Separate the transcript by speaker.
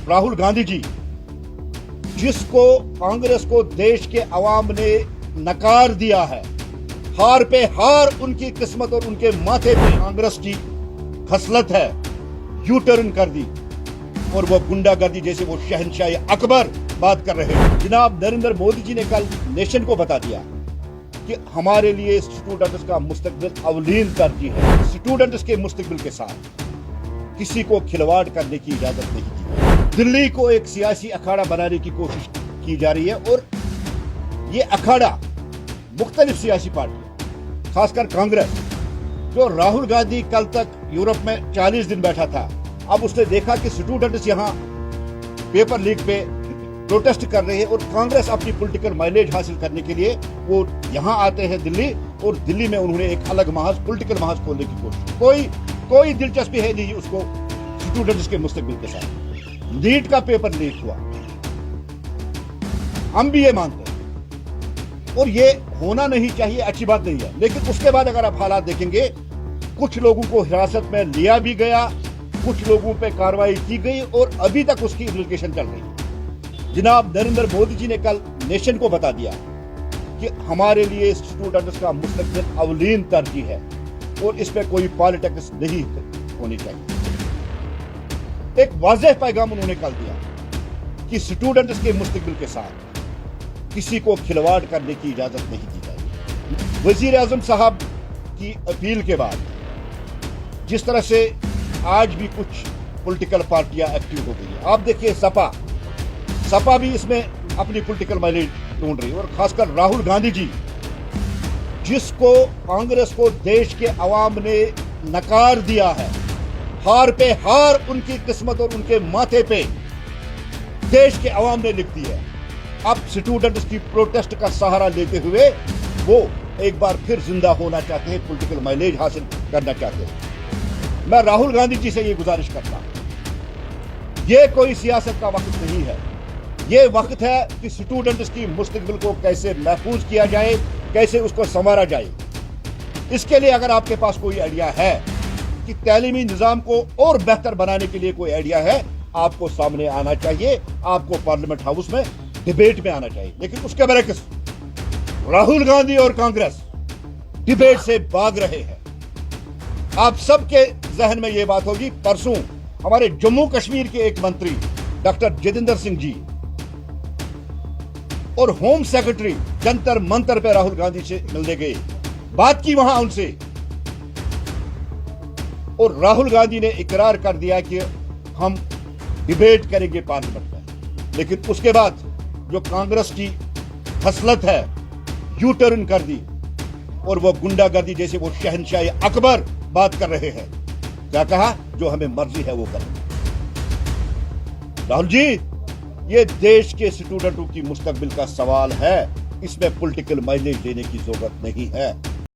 Speaker 1: राहुल गांधी जी, जिसको कांग्रेस को देश के अवाम ने नकार दिया है, हार पे हार उनकी किस्मत और उनके माथे पे कांग्रेस की खसलत है, यू टर्न कर दी और वो गुंडागर्दी जैसे वो शहंशाह अकबर बात कर रहे हैं। जनाब नरेंद्र मोदी जी ने कल नेशन को बता दिया कि हमारे लिए स्टूडेंट्स का मुस्तकबिल अवलीन तरजीह है। स्टूडेंट्स के मुस्तकबिल के साथ किसी को खिलवाड़ करने की इजाजत नहीं दी। दिल्ली को एक सियासी अखाड़ा बनाने की कोशिश की जा रही है और ये अखाड़ा मुख्तलिफ सियासी पार्टियां, खासकर कांग्रेस, जो राहुल गांधी कल तक यूरोप में 40 दिन बैठा था, अब उसने देखा कि स्टूडेंट्स यहां पेपर लीक पे प्रोटेस्ट कर रहे हैं और कांग्रेस अपनी पॉलिटिकल माइलेज हासिल करने के लिए वो यहां आते हैं दिल्ली, और दिल्ली में उन्होंने एक अलग महाज, पॉलिटिकल महाज खोलने की कोशिश। कोई दिलचस्पी है नहीं उसको स्टूडेंट्स के मुस्तकबिल के साथ। नीट का पेपर लीक हुआ, हम भी ये मानते हैं और ये होना नहीं चाहिए, अच्छी बात नहीं है। लेकिन उसके बाद अगर आप हालात देखेंगे, कुछ लोगों को हिरासत में लिया भी गया, कुछ लोगों पे कार्रवाई की गई और अभी तक उसकी इन्वेस्टिगेशन चल रही है। जनाब नरेंद्र मोदी जी ने कल नेशन को बता दिया कि हमारे लिए स्टूडेंट्स का मुस्तकबिल अवलीन तरजीह है और इस पे कोई पॉलिटिक्स नहीं होनी चाहिए। एक वाज़ेह पैगाम उन्होंने कल दिया कि स्टूडेंट्स के मुस्तकबिल के साथ किसी को खिलवाड़ करने की इजाजत नहीं दी जाएगी। वजीर आजम साहब की अपील के बाद जिस तरह से आज भी कुछ पॉलिटिकल पार्टियां एक्टिव हो गई है, आप देखिए सपा भी इसमें अपनी पॉलिटिकल माइलेज ढूंढ रही है, और खासकर राहुल गांधी जी, जिसको कांग्रेस को देश के अवाम ने नकार दिया है, हार पे हार उनकी किस्मत और उनके माथे पे देश के अवाम ने लिख दी है। अब स्टूडेंट्स की प्रोटेस्ट का सहारा लेते हुए वो एक बार फिर जिंदा होना चाहते हैं, पॉलिटिकल माइलेज हासिल करना चाहते हैं। मैं राहुल गांधी जी से ये गुजारिश करता हूं, ये कोई सियासत का वक्त नहीं है, ये वक्त है कि स्टूडेंट्स की मुस्तकबिल को कैसे महफूज किया जाए, कैसे उसको संवारा जाए। इसके लिए अगर आपके पास कोई आइडिया है कि तालीमी निजाम को और बेहतर बनाने के लिए कोई आइडिया है, आपको सामने आना चाहिए, आपको पार्लियामेंट हाउस में डिबेट में आना चाहिए। लेकिन उसके बरक्स राहुल गांधी और कांग्रेस डिबेट से भाग रहे हैं। आप सबके जहन में यह बात होगी, परसों हमारे जम्मू कश्मीर के एक मंत्री डॉक्टर जितेंद्र सिंह जी और होम सेक्रेटरी जंतर मंतर पे राहुल गांधी से मिलने गए, बात की वहां उनसे, और राहुल गांधी ने इकरार कर दिया कि हम डिबेट करेंगे पार्लियामेंट में। लेकिन उसके बाद जो कांग्रेस की खसलत है, यू टर्न कर दी और वो गुंडागर्दी जैसे वो शहंशाह अकबर बात कर रहे हैं। क्या कहा? जो हमें मर्जी है वो करें। राहुल जी, ये देश के स्टूडेंटों की मुस्तकबिल का सवाल है, इसमें पॉलिटिकल माइलेज देने की जरूरत नहीं है।